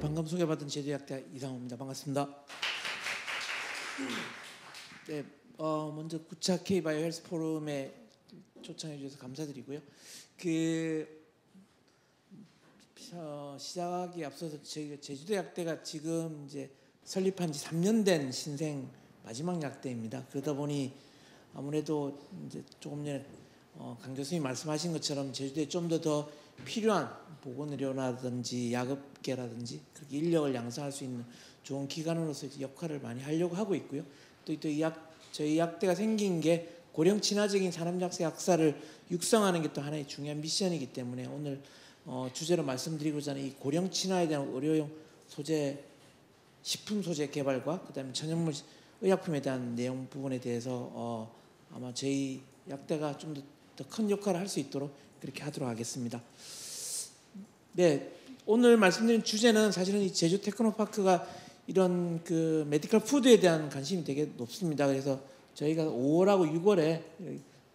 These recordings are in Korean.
방금 소개받은 제주의학대 이상호입니다. 반갑습니다. 네, 먼저 9차 K-바이오 헬스 포럼에 초청해 주셔서 감사드리고요. 시작하기 앞서서 저희가 제주대학대가 지금 이제 설립한 지 3년 된 신생 마지막 약대입니다. 그러다 보니 아무래도 이제 조금 전에 강 교수님이 말씀하신 것처럼 제주도에 좀 더 필요한 보건의료라든지 약업계라든지 그렇게 인력을 양성할 수 있는 좋은 기관으로서 역할을 많이 하려고 하고 있고요. 또 저희 약대가 생긴 게 고령 친화적인 산업약사 약사를 육성하는 게 또 하나의 중요한 미션이기 때문에 오늘 주제로 말씀드리고자 하는 이 고령 친화에 대한 의료용 소재, 식품 소재 개발과 그다음에 전형물 의약품에 대한 내용 부분에 대해서 아마 저희 약대가 좀 더 큰 역할을 할 수 있도록 그렇게 하도록 하겠습니다. 네, 오늘 말씀드린 주제는 사실은 이 제주 테크노파크가 이런 그 메디컬 푸드에 대한 관심이 되게 높습니다. 그래서 저희가 5월하고 6월에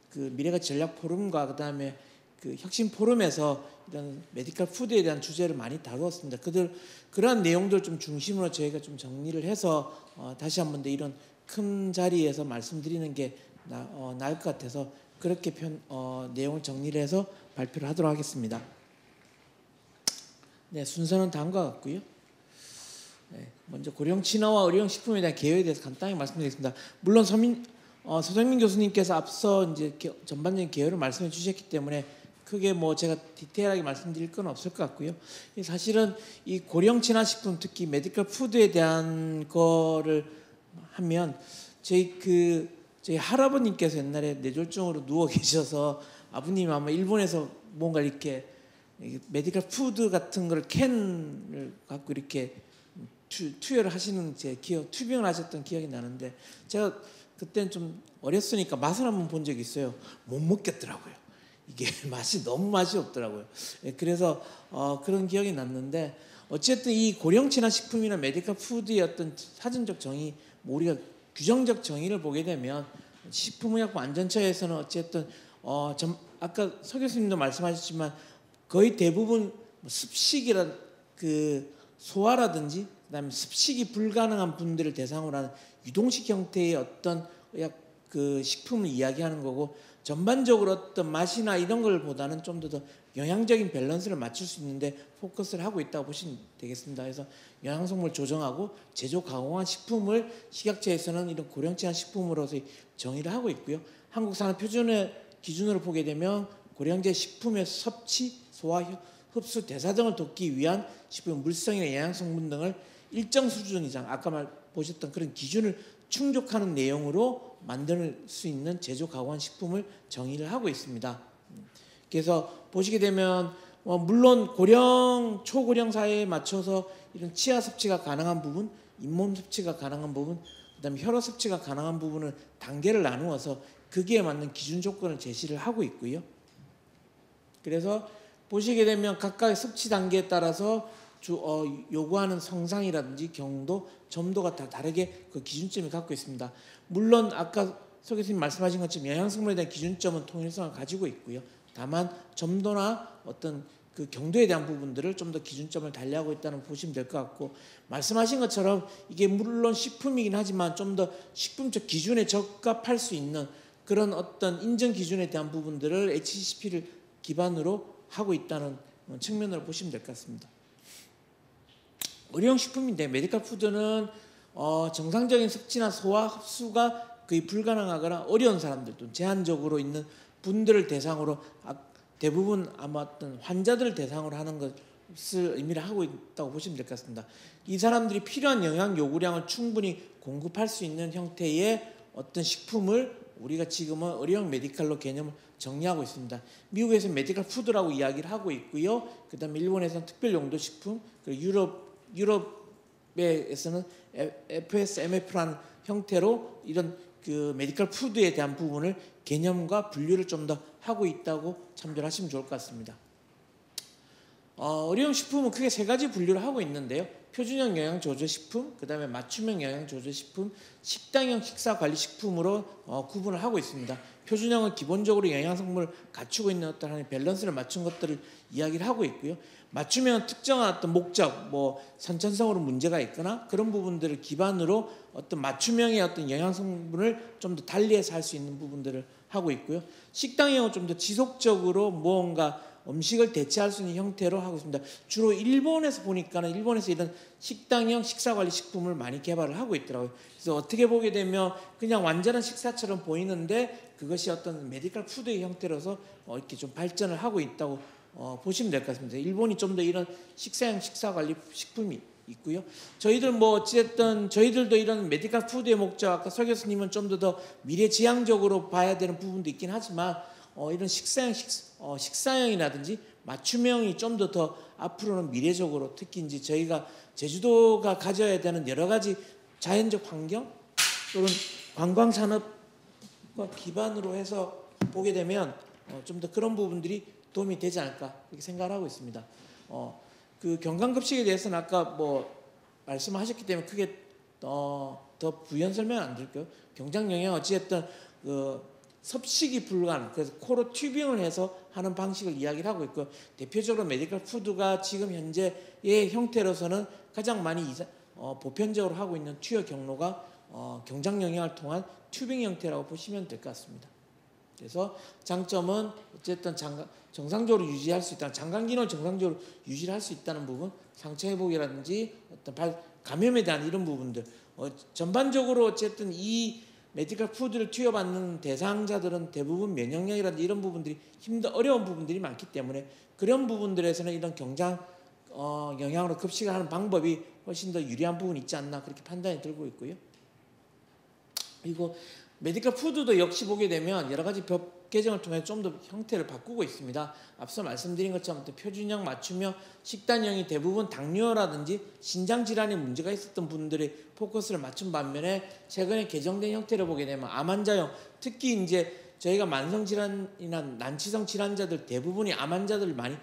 그 미래가치 전략 포럼과 그다음에 그 혁신 포럼에서 이런 메디컬 푸드에 대한 주제를 많이 다루었습니다. 그러한 내용들 좀 중심으로 저희가 좀 정리를 해서 다시 한번 더 이런 큰 자리에서 말씀드리는 게 나을 것 같아서 그렇게 내용을 정리를 해서 발표를 하도록 하겠습니다. 네, 순서는 다음과 같고요. 네, 먼저 고령 친화와 의료용 식품에 대한 개요에 대해서 간단히 말씀드리겠습니다. 물론 서정민 교수님께서 앞서 이제 전반적인 개요를 말씀해 주셨기 때문에 크게 제가 디테일하게 말씀드릴 건 없을 것 같고요. 사실은 이 고령 친화 식품, 특히 메디컬 푸드에 대한 거를 하면 저희 할아버님께서 옛날에 뇌졸중으로 누워 계셔서 아버님이 아마 일본에서 뭔가 이렇게 메디컬 푸드 같은 걸 캔을 갖고 이렇게 투여를 하시는 투병을 하셨던 기억이 나는데 제가 그때는 좀 어렸으니까 맛을 한번 본 적이 있어요. 못 먹겠더라고요. 이게 너무 맛이 없더라고요. 그래서 그런 기억이 났는데 어쨌든 이 고령 친화 식품이나 메디컬 푸드의 어떤 사전적 정의, 우리가 규정적 정의를 보게 되면 식품의약품 안전처에서는 어쨌든 아까 서 교수님도 말씀하셨지만 거의 대부분 습식이란 소화라든지 그다음에 습식이 불가능한 분들을 대상으로 하는 유동식 형태의 어떤 식품을 이야기하는 거고 전반적으로 어떤 맛이나 이런 걸 보다는 좀 더 영양적인 밸런스를 맞출 수 있는데 포커스를 하고 있다고 보시면 되겠습니다. 그래서 영양성분을 조정하고 제조 가공한 식품을 식약처에서는 이런 고령 친화 식품으로서 정의를 하고 있고요. 한국산업표준의 기준으로 보게 되면 고령제 식품의 섭취, 소화, 흡수, 대사 등을 돕기 위한 식품 물성이나 영양성분 등을 일정 수준 이상 아까 보셨던 그런 기준을 충족하는 내용으로 만들 수 있는 제조 가공한 식품을 정의를 하고 있습니다. 그래서 보시게 되면 물론 고령, 초고령 사회에 맞춰서 이런 치아 섭취가 가능한 부분, 잇몸 섭취가 가능한 부분, 그다음에 혈액 섭취가 가능한 부분을 단계를 나누어서 거기에 맞는 기준 조건을 제시를 하고 있고요. 그래서 보시게 되면 각각의 섭취 단계에 따라서 요구하는 성상이라든지 경도, 점도가 다 다르게 그 기준점을 갖고 있습니다. 물론 아까 서 교수님 말씀하신 것처럼 영양성분에 대한 기준점은 통일성을 가지고 있고요. 다만 점도나 어떤 그 경도에 대한 부분들을 좀 더 기준점을 달리하고 있다는 보시면 될 것 같고 말씀하신 것처럼 이게 물론 식품이긴 하지만 좀 더 식품적 기준에 적합할 수 있는 그런 어떤 인정 기준에 대한 부분들을 HACCP를 기반으로 하고 있다는 측면으로 보시면 될 것 같습니다. 의료용 식품인데 메디컬 푸드는 정상적인 섭취나 소화, 흡수가 거의 불가능하거나 어려운 사람들 또 제한적으로 있는 분들을 대상으로 대부분 아마 어떤 환자들을 대상으로 하는 것을 의미를 하고 있다고 보시면 될 것 같습니다. 이 사람들이 필요한 영양 요구량을 충분히 공급할 수 있는 형태의 어떤 식품을 우리가 지금은 의료용 메디컬로 개념을 정리하고 있습니다. 미국에서는 메디컬 푸드라고 이야기를 하고 있고요. 그다음에 일본에서는 특별 용도 식품, 그리고 유럽에서는 FSMF라는 형태로 이런 그 메디컬 푸드에 대한 부분을 개념과 분류를 좀 더 하고 있다고 참조를 하시면 좋을 것 같습니다. 의료용 식품은 크게 세 가지 분류를 하고 있는데요. 표준형 영양조절식품, 그다음에 맞춤형 영양조절식품, 식당형 식사관리식품으로 구분을 하고 있습니다. 표준형은 기본적으로 영양성분을 갖추고 있는 어떤 하나의 밸런스를 맞춘 것들을 이야기를 하고 있고요. 맞춤형은 특정한 어떤 목적, 뭐 선천성으로 문제가 있거나 그런 부분들을 기반으로 어떤 맞춤형의 어떤 영양성분을 좀 더 달리해서 할 수 있는 부분들을 하고 있고요. 식당형은 좀 더 지속적으로 무언가 음식을 대체할 수 있는 형태로 하고 있습니다. 주로 일본에서 보니까는 일본에서 이런 식당형 식사관리 식품을 많이 개발을 하고 있더라고요. 그래서 어떻게 보게 되면 그냥 완전한 식사처럼 보이는데 그것이 어떤 메디컬 푸드의 형태로서 이렇게 좀 발전을 하고 있다고 보시면 될 것 같습니다. 일본이 좀 더 이런 식사형 식사관리 식품이 있고요. 저희들 뭐 어쨌든 저희들도 이런 메디컬 푸드의 목적, 아까 서 교수님은 좀 더 미래지향적으로 봐야 되는 부분도 있긴 하지만 이런 식사형이라든지 맞춤형이 좀 더 앞으로는 미래적으로 특히 이제 저희가 제주도가 가져야 되는 여러 가지 자연적 환경 또는 관광 산업과 기반으로 해서 보게 되면 좀 더 그런 부분들이 도움이 되지 않을까 이렇게 생각을 하고 있습니다. 그 경강급식에 대해서는 아까 뭐 말씀하셨기 때문에 크게 더 부연 설명 안 드릴게요. 경장영양 어찌됐든 섭식이 불가능, 그래서 코로 튜빙을 해서 하는 방식을 이야기를 하고 있고 대표적으로 메디컬 푸드가 지금 현재의 형태로서는 가장 많이 보편적으로 하고 있는 투여 경로가 경장영양을 통한 튜빙 형태라고 보시면 될 것 같습니다. 그래서 장점은 어쨌든 정상적으로 유지할 수 있다, 장강기능을 정상적으로 유지할 수 있다는 부분, 상처 회복이라든지 어떤 감염에 대한 이런 부분들, 전반적으로 어쨌든 이 메디컬 푸드를 투여받는 대상자들은 대부분 면역력이라든지 이런 부분들이 어려운 부분들이 많기 때문에 그런 부분들에서는 이런 경장 영양으로 급식을 하는 방법이 훨씬 더 유리한 부분이 있지 않나 그렇게 판단이 들고 있고요. 그리고 메디컬 푸드도 역시 보게 되면 여러 가지 법 개정을 통해 좀 더 형태를 바꾸고 있습니다. 앞서 말씀드린 것처럼 표준형, 맞춤형, 식단형이 대부분 당뇨라든지 신장 질환에 문제가 있었던 분들의 포커스를 맞춘 반면에 최근에 개정된 형태를 보게 되면 암 환자용, 특히 이제 저희가 만성 질환이나 난치성 질환자들 대부분이 암 환자들을 많이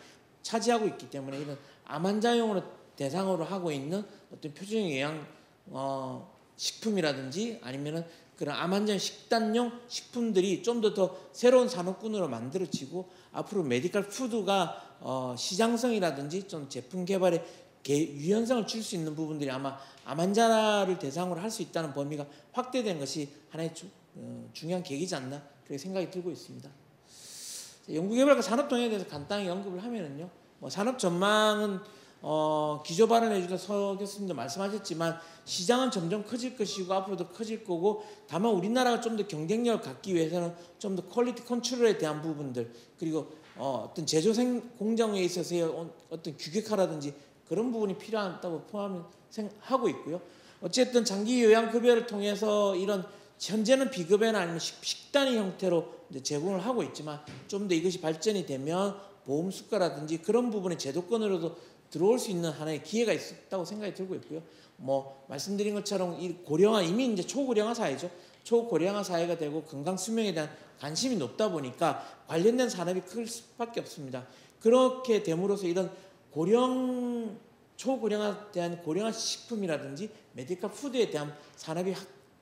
차지하고 있기 때문에 이런 암 환자용으로 대상으로 하고 있는 어떤 표준형 영양 식품이라든지 아니면은 그런 암 환자 식단용 식품들이 좀 더 새로운 산업군으로 만들어지고 앞으로 메디컬 푸드가 시장성이라든지 좀 제품 개발에 유연성을 줄 수 있는 부분들이 아마 암 환자를 대상으로 할 수 있다는 범위가 확대된 것이 하나의 중요한 계기지 않나 그렇게 생각이 들고 있습니다. 연구개발과 산업동향에 대해서 간단히 언급을 하면은요, 뭐 산업 전망은 기조 발언해 주던 서 교수님도 말씀하셨지만 시장은 점점 커질 것이고 앞으로도 커질 거고 다만 우리나라가 좀 더 경쟁력을 갖기 위해서는 좀 더 퀄리티 컨트롤에 대한 부분들 그리고 어떤 제조 공정에 있어서의 어떤 규격화라든지 그런 부분이 필요하다고 하고 있고요. 어쨌든 장기 요양급여를 통해서 이런 현재는 비급여나 아니면 식단의 형태로 이제 제공을 하고 있지만 좀 더 이것이 발전이 되면 보험 수가라든지 그런 부분의 제도권으로도 들어올 수 있는 하나의 기회가 있었다고 생각이 들고 있고요. 뭐 말씀드린 것처럼 이 고령화 이미 이제 초고령화 사회죠. 초고령화 사회가 되고 건강 수명에 대한 관심이 높다 보니까 관련된 산업이 클 수밖에 없습니다. 그렇게 됨으로써 이런 초고령화에 대한 고령화 식품이라든지 메디컬 푸드에 대한 산업이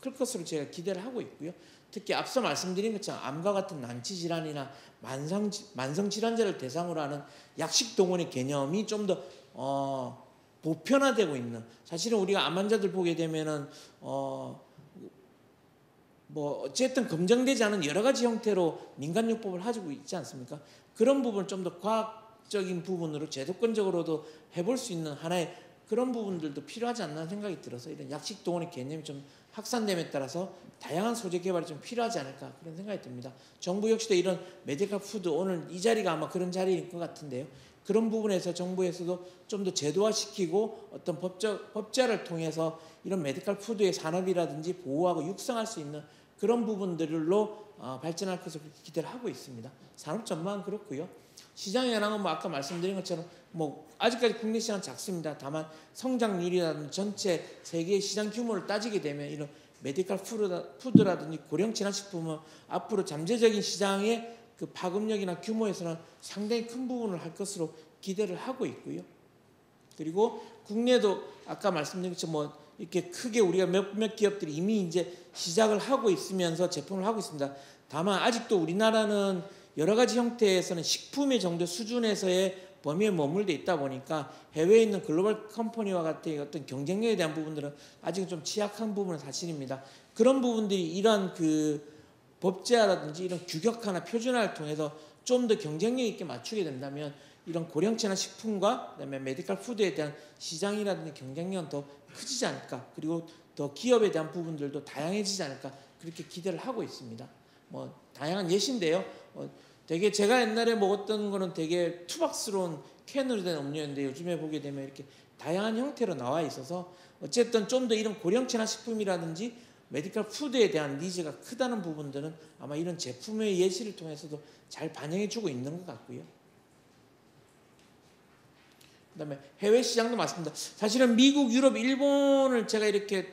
클 것으로 제가 기대를 하고 있고요. 특히 앞서 말씀드린 것처럼 암과 같은 난치 질환이나 만성 질환자를 대상으로 하는 약식 동원의 개념이 좀 더 보편화되고 있는, 사실은 우리가 암 환자들 보게 되면은 뭐 어쨌든 검증되지 않은 여러 가지 형태로 민간요법을 가지고 있지 않습니까? 그런 부분을 좀 더 과학적인 부분으로 제도권적으로도 해볼 수 있는 하나의 그런 부분들도 필요하지 않나 생각이 들어서 이런 약식 동원의 개념이 좀 확산됨에 따라서 다양한 소재 개발이 좀 필요하지 않을까 그런 생각이 듭니다. 정부 역시도 이런 메디컬 푸드, 오늘 이 자리가 아마 그런 자리일 것 같은데요. 그런 부분에서 정부에서도 좀 더 제도화시키고 어떤 법제를 통해서 이런 메디컬 푸드의 산업이라든지 보호하고 육성할 수 있는 그런 부분들로 발전할 것을 기대를 하고 있습니다. 산업 전망은 그렇고요. 시장 현황은 뭐 아까 말씀드린 것처럼 뭐 아직까지 국내 시장은 작습니다. 다만 성장률이라든지 전체 세계의 시장 규모를 따지게 되면 이런 메디컬 푸드라든지 고령 진화식품은 앞으로 잠재적인 시장의 그 파급력이나 규모에서는 상당히 큰 부분을 할 것으로 기대를 하고 있고요. 그리고 국내도 아까 말씀드린 것처럼 뭐 이렇게 크게 우리가 몇몇 기업들이 이미 이제 시작을 하고 있으면서 제품을 하고 있습니다. 다만 아직도 우리나라는 여러 가지 형태에서는 식품의 정도 수준에서의 범위에 머물러 있다 보니까 해외에 있는 글로벌 컴퍼니와 같은 어떤 경쟁력에 대한 부분들은 아직은 좀 취약한 부분은 사실입니다. 그런 부분들이 이런 그 법제화라든지 이런 규격화나 표준화를 통해서 좀 더 경쟁력 있게 맞추게 된다면 이런 고령체나 식품과 그다음에 메디컬 푸드에 대한 시장이라든지 경쟁력은 더 커지지 않을까, 그리고 더 기업에 대한 부분들도 다양해지지 않을까, 그렇게 기대를 하고 있습니다. 뭐 다양한 예시인데요. 되게 제가 옛날에 먹었던 거는 되게 투박스러운 캔으로 된 음료인데 요즘에 보게 되면 이렇게 다양한 형태로 나와 있어서 어쨌든 좀 더 이런 고령체나 식품이라든지 메디컬 푸드에 대한 니즈가 크다는 부분들은 아마 이런 제품의 예시를 통해서도 잘 반영해주고 있는 것 같고요. 그다음에 해외 시장도 맞습니다. 사실은 미국, 유럽, 일본을 제가 이렇게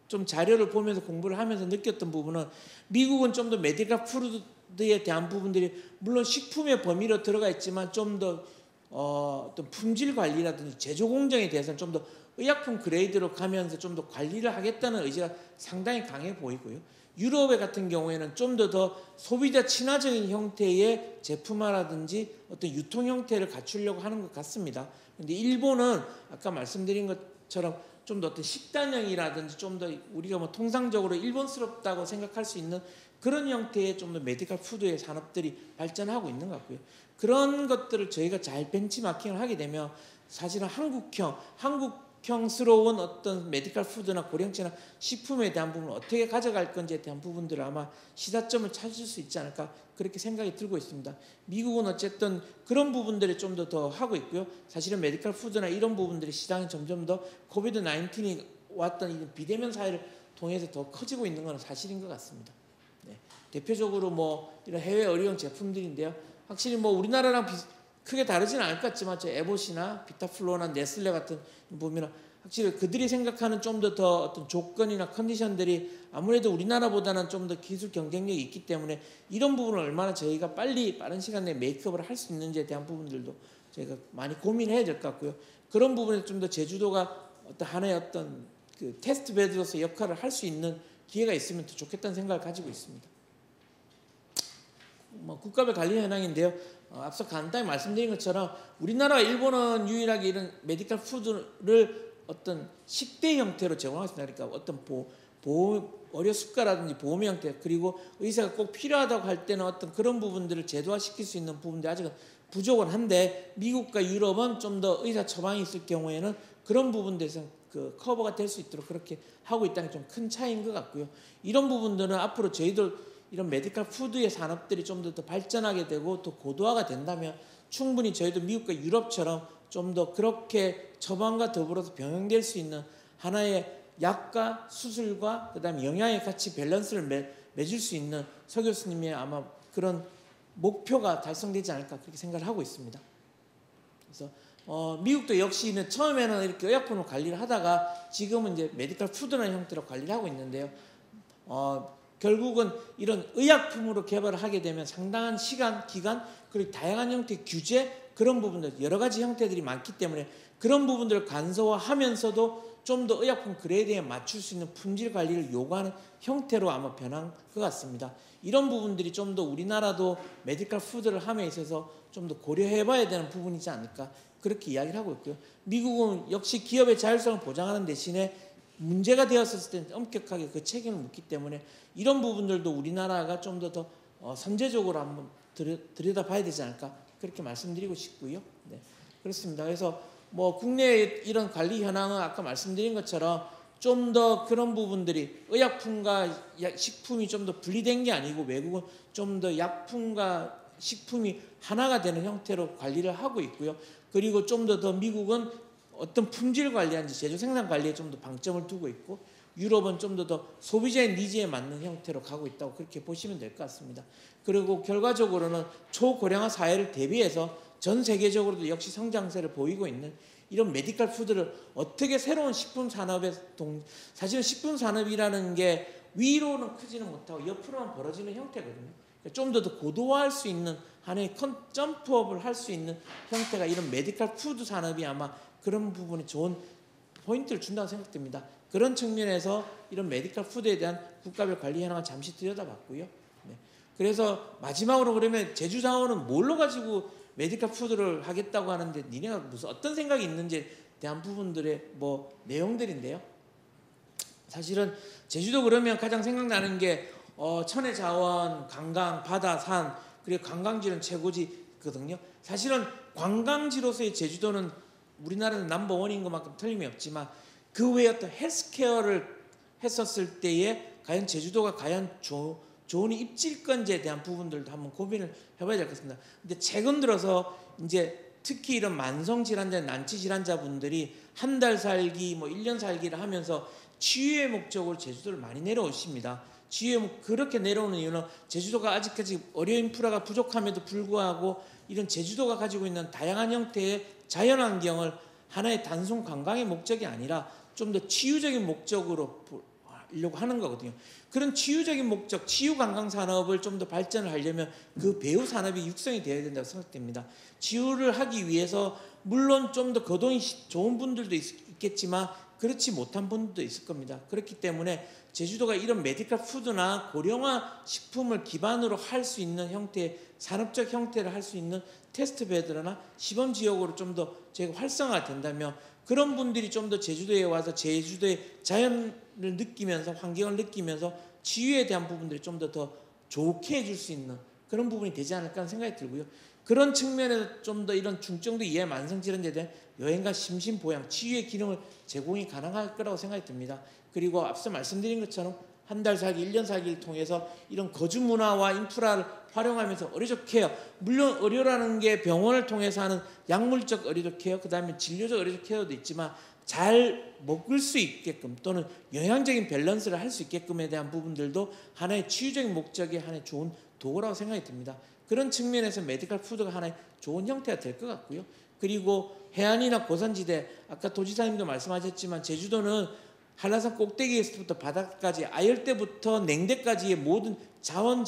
좀 자료를 보면서 공부를 하면서 느꼈던 부분은 미국은 좀 더 메디컬 푸드에 대한 부분들이 물론 식품의 범위로 들어가 있지만 좀 더 어떤 품질 관리라든지 제조 공정에 대해서는 좀 더 의약품 그레이드로 가면서 좀 더 관리를 하겠다는 의지가 상당히 강해 보이고요. 유럽의 같은 경우에는 좀 더 소비자 친화적인 형태의 제품화라든지 어떤 유통 형태를 갖추려고 하는 것 같습니다. 근데 일본은 아까 말씀드린 것처럼 좀 더 어떤 식단형이라든지 좀 더 우리가 뭐 통상적으로 일본스럽다고 생각할 수 있는 그런 형태의 좀 더 메디컬 푸드의 산업들이 발전하고 있는 것 같고요. 그런 것들을 저희가 잘 벤치마킹을 하게 되면 사실은 한국형스러운 어떤 메디컬 푸드나 고령체나 식품에 대한 부분을 어떻게 가져갈 건지에 대한 부분들을 아마 시사점을 찾을 수 있지 않을까, 그렇게 생각이 들고 있습니다. 미국은 어쨌든 그런 부분들을 좀 더 하고 있고요. 사실은 메디컬 푸드나 이런 부분들이 시장이 점점 더 코비드 19이 왔던 이 비대면 사회를 통해서 더 커지고 있는 건 사실인 것 같습니다. 네. 대표적으로 뭐 이런 해외 의료용 제품들인데요. 확실히 뭐 우리나라랑 크게 다르지는 않을 것 같지만 저 에보시나 비타플로나 네슬레 같은 보면 확실히 그들이 생각하는 좀 더 어떤 조건이나 컨디션들이 아무래도 우리나라보다는 좀 더 기술 경쟁력이 있기 때문에 이런 부분을 얼마나 저희가 빨리 빠른 시간 내에 메이크업을 할 수 있는지에 대한 부분들도 저희가 많이 고민해야 될 것 같고요. 그런 부분에 좀 더 제주도가 어떤 하나의 어떤 그 테스트 베드로서 역할을 할 수 있는 기회가 있으면 더 좋겠다는 생각을 가지고 있습니다. 뭐 국가별 관리 현황인데요. 앞서 간단히 말씀드린 것처럼 우리나라와 일본은 유일하게 이런 메디컬 푸드를 어떤 식대 형태로 제공하고 있습니다. 그러니까 어떤 의료 수가라든지 보험 형태, 그리고 의사가 꼭 필요하다고 할 때는 어떤 그런 부분들을 제도화시킬 수 있는 부분들이 아직은 부족은 한데 미국과 유럽은 좀 더 의사 처방이 있을 경우에는 그런 부분들에서 그 커버가 될 수 있도록 그렇게 하고 있다는 게 좀 큰 차이인 것 같고요. 이런 부분들은 앞으로 저희들 이런 메디컬 푸드의 산업들이 좀 더 발전하게 되고 더 고도화가 된다면 충분히 저희도 미국과 유럽처럼 좀 더 그렇게 처방과 더불어서 병행될 수 있는 하나의 약과 수술과 그다음에 영양의 같이 밸런스를 맺을 수 있는 서 교수님의 아마 그런 목표가 달성되지 않을까, 그렇게 생각을 하고 있습니다. 그래서 미국도 역시는 처음에는 이렇게 의약품을 관리를 하다가 지금은 이제 메디컬 푸드라는 형태로 관리를 하고 있는데요. 결국은 이런 의약품으로 개발을 하게 되면 상당한 시간, 기간, 그리고 다양한 형태의 규제, 그런 부분들 여러 가지 형태들이 많기 때문에 그런 부분들을 간소화하면서도 좀 더 의약품 그레이드에 맞출 수 있는 품질 관리를 요구하는 형태로 아마 변한 것 같습니다. 이런 부분들이 좀 더 우리나라도 메디컬 푸드를 함에 있어서 좀 더 고려해봐야 되는 부분이지 않을까, 그렇게 이야기를 하고 있고요. 미국은 역시 기업의 자율성을 보장하는 대신에 문제가 되었을 때는 엄격하게 그 책임을 묻기 때문에 이런 부분들도 우리나라가 좀 더 선제적으로 한번 들여다봐야 되지 않을까, 그렇게 말씀드리고 싶고요. 네, 그렇습니다. 그래서 뭐 국내의 이런 관리 현황은 아까 말씀드린 것처럼 좀 더 그런 부분들이 의약품과 식품이 좀 더 분리된 게 아니고 외국은 좀 더 약품과 식품이 하나가 되는 형태로 관리를 하고 있고요. 그리고 좀 더 미국은 어떤 품질 관리인지 제조 생산 관리에 좀 더 방점을 두고 있고, 유럽은 좀 더 소비자의 니즈에 맞는 형태로 가고 있다고 그렇게 보시면 될 것 같습니다. 그리고 결과적으로는 초고령화 사회를 대비해서 전 세계적으로도 역시 성장세를 보이고 있는 이런 메디컬 푸드를 어떻게 새로운 식품 산업에 사실은 식품 산업이라는 게 위로는 크지는 못하고 옆으로만 벌어지는 형태거든요. 좀 더 고도화할 수 있는 하나의 점프업을 할 수 있는 형태가 이런 메디컬 푸드 산업이 아마 그런 부분이 좋은 포인트를 준다고 생각됩니다. 그런 측면에서 이런 메디컬 푸드에 대한 국가별 관리 현황을 잠시 들여다봤고요. 네. 그래서 마지막으로 그러면 제주자원은 뭘로 가지고 메디컬 푸드를 하겠다고 하는데 니네가 무슨 어떤 생각이 있는지에 대한 부분들의 내용들인데요. 사실은 제주도 그러면 가장 생각나는 게 천혜 자원, 관광, 바다, 산, 그리고 관광지는 최고지거든요. 사실은 관광지로서의 제주도는 우리나라는 넘버원인 것만큼 틀림이 없지만 그 외에 어떤 헬스케어를 했었을 때에 과연 제주도가 과연 좋은 입지일건지에 대한 부분들도 한번 고민을 해봐야 될 것 같습니다. 근데 최근 들어서 이제 특히 이런 만성 질환자, 난치 질환자분들이 한 달 살기, 1년 살기를 하면서 치유의 목적으로 제주도를 많이 내려오십니다. 그렇게 내려오는 이유는 제주도가 아직까지 의료 인프라가 부족함에도 불구하고 이런 제주도가 가지고 있는 다양한 형태의 자연환경을 하나의 단순 관광의 목적이 아니라 좀 더 치유적인 목적으로 보려고 하는 거거든요. 그런 치유적인 목적, 치유관광 산업을 좀 더 발전을 하려면 그 배후 산업이 육성이 되어야 된다고 생각됩니다. 치유를 하기 위해서 물론 좀 더 거동이 좋은 분들도 있겠지만 그렇지 못한 분들도 있을 겁니다. 그렇기 때문에 제주도가 이런 메디컬 푸드나 고령화 식품을 기반으로 할 수 있는 형태의 산업적 형태를 할 수 있는 테스트 베드나 시범 지역으로 좀 더 저희가 활성화가 된다면 그런 분들이 좀 더 제주도에 와서 제주도의 자연을 느끼면서 환경을 느끼면서 치유에 대한 부분들이 좀 더 좋게 해줄 수 있는 그런 부분이 되지 않을까 하는 생각이 들고요. 그런 측면에서 좀 더 이런 중증도 이해 만성질환에 대한 여행과 심신보양, 치유의 기능을 제공이 가능할 거라고 생각이 듭니다. 그리고 앞서 말씀드린 것처럼 한 달 살기, 1년 살기를 통해서 이런 거주 문화와 인프라를 활용하면서 의료적 케어, 물론 의료라는 게 병원을 통해서 하는 약물적 의료적 케어, 그 다음에 진료적 의료적 케어도 있지만 잘 먹을 수 있게끔 또는 영양적인 밸런스를 할 수 있게끔에 대한 부분들도 하나의 치유적인 목적의 하나의 좋은 도구라고 생각이 듭니다. 그런 측면에서 메디컬 푸드가 하나의 좋은 형태가 될 것 같고요. 그리고 해안이나 고산지대, 아까 도지사님도 말씀하셨지만 제주도는 한라산 꼭대기에서부터 바다까지 아열대부터 냉대까지의 모든 자원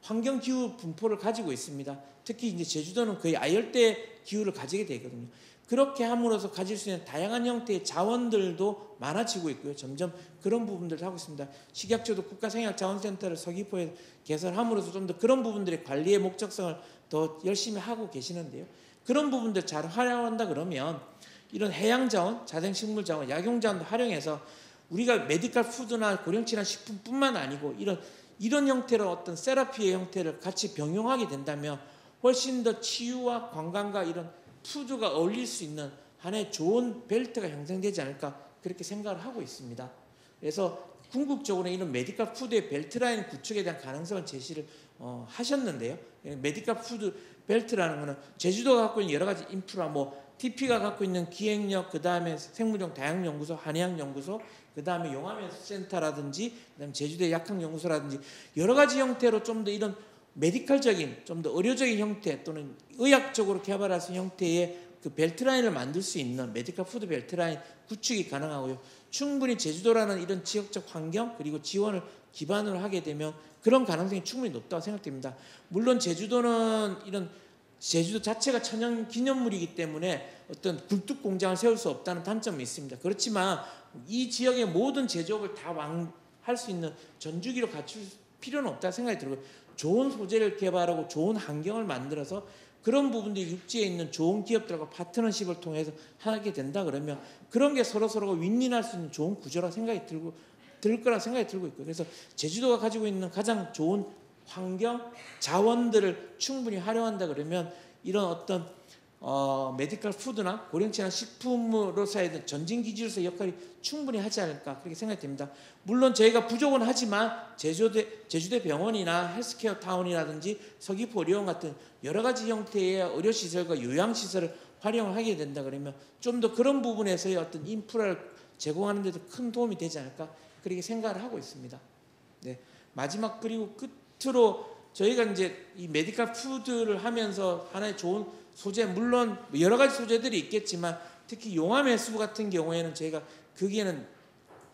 환경 기후 분포를 가지고 있습니다. 특히 이제 제주도는 거의 아열대 기후를 가지게 되거든요. 그렇게 함으로써 가질 수 있는 다양한 형태의 자원들도 많아지고 있고요. 점점 그런 부분들을 하고 있습니다. 식약처도 국가생약자원센터를 서귀포에 개설함으로써 좀 더 그런 부분들의 관리의 목적성을 더 열심히 하고 계시는데요. 그런 부분들 잘 활용한다 그러면 이런 해양자원, 자생식물자원, 약용자원도 활용해서 우리가 메디컬 푸드나 고령질환 식품뿐만 아니고 이런 형태로 어떤 세라피의 형태를 같이 병용하게 된다면 훨씬 더 치유와 관광과 이런 푸드가 어울릴 수 있는 하나의 좋은 벨트가 형성되지 않을까 그렇게 생각을 하고 있습니다. 그래서 궁극적으로 이런 메디컬 푸드의 벨트라인 구축에 대한 가능성을 제시를 하셨는데요. 메디컬 푸드 벨트라는 것은 제주도가 갖고 있는 여러 가지 인프라, TP가 갖고 있는 기획력, 그 다음에 생물종 다양연구소, 한의학연구소, 그 다음에 용암센터라든지, 그 다음에 제주도의 약학연구소라든지 여러 가지 형태로 좀 더 이런 메디컬적인, 좀 더 의료적인 형태 또는 의학적으로 개발할 수 있는 형태의 그 벨트라인을 만들 수 있는 메디컬 푸드 벨트라인 구축이 가능하고요. 충분히 제주도라는 이런 지역적 환경 그리고 지원을 기반으로 하게 되면 그런 가능성이 충분히 높다고 생각됩니다. 물론 제주도는 제주도 자체가 천연 기념물이기 때문에 어떤 굴뚝 공장을 세울 수 없다는 단점이 있습니다. 그렇지만 이 지역의 모든 제조업을 다 할 수 있는 전주기로 갖출 필요는 없다고 생각이 들고요. 좋은 소재를 개발하고 좋은 환경을 만들어서 그런 부분들이 육지에 있는 좋은 기업들과 파트너십을 통해서 하게 된다 그러면 그런 게 서로가 윈윈할 수 있는 좋은 구조라 생각이 들 거라 생각이 들고 있고요. 그래서 제주도가 가지고 있는 가장 좋은 환경, 자원들을 충분히 활용한다 그러면 이런 어떤 메디컬 푸드나 고령질환 식품으로서의 전진 기지로서의 역할이 충분히 하지 않을까 그렇게 생각이 됩니다. 물론 저희가 부족은 하지만 제주대 병원이나 헬스케어 타운이라든지 서귀포 의료원 같은 여러 가지 형태의 의료시설과 요양시설을 활용하게 된다 그러면 좀 더 그런 부분에서의 어떤 인프라를 제공하는 데도 큰 도움이 되지 않을까 그렇게 생각을 하고 있습니다. 네, 마지막 그리고 끝으로 저희가 이제 이 메디컬 푸드를 하면서 하나의 좋은 소재, 물론 여러 가지 소재들이 있겠지만 특히 용암해수 같은 경우에는 저희가 거기에는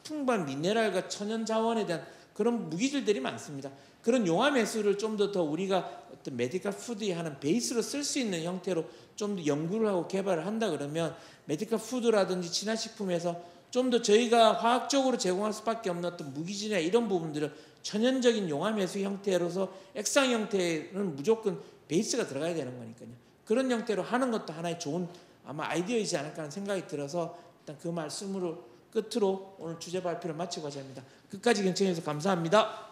풍부한 미네랄과 천연 자원에 대한 그런 무기질들이 많습니다. 그런 용암해수를 좀 더 우리가 어떤 메디컬 푸드에 하는 베이스로 쓸 수 있는 형태로 좀 더 연구를 하고 개발을 한다 그러면 메디컬 푸드라든지 친화식품에서 좀 더 저희가 화학적으로 제공할 수밖에 없는 어떤 무기질이나 이런 부분들을 천연적인 용암 해수 형태로서 액상 형태는 무조건 베이스가 들어가야 되는 거니까요. 그런 형태로 하는 것도 하나의 좋은 아마 아이디어이지 않을까 하는 생각이 들어서 일단 그 말씀으로 끝으로 오늘 주제 발표를 마치고자 합니다. 끝까지 경청해 주셔서 감사합니다.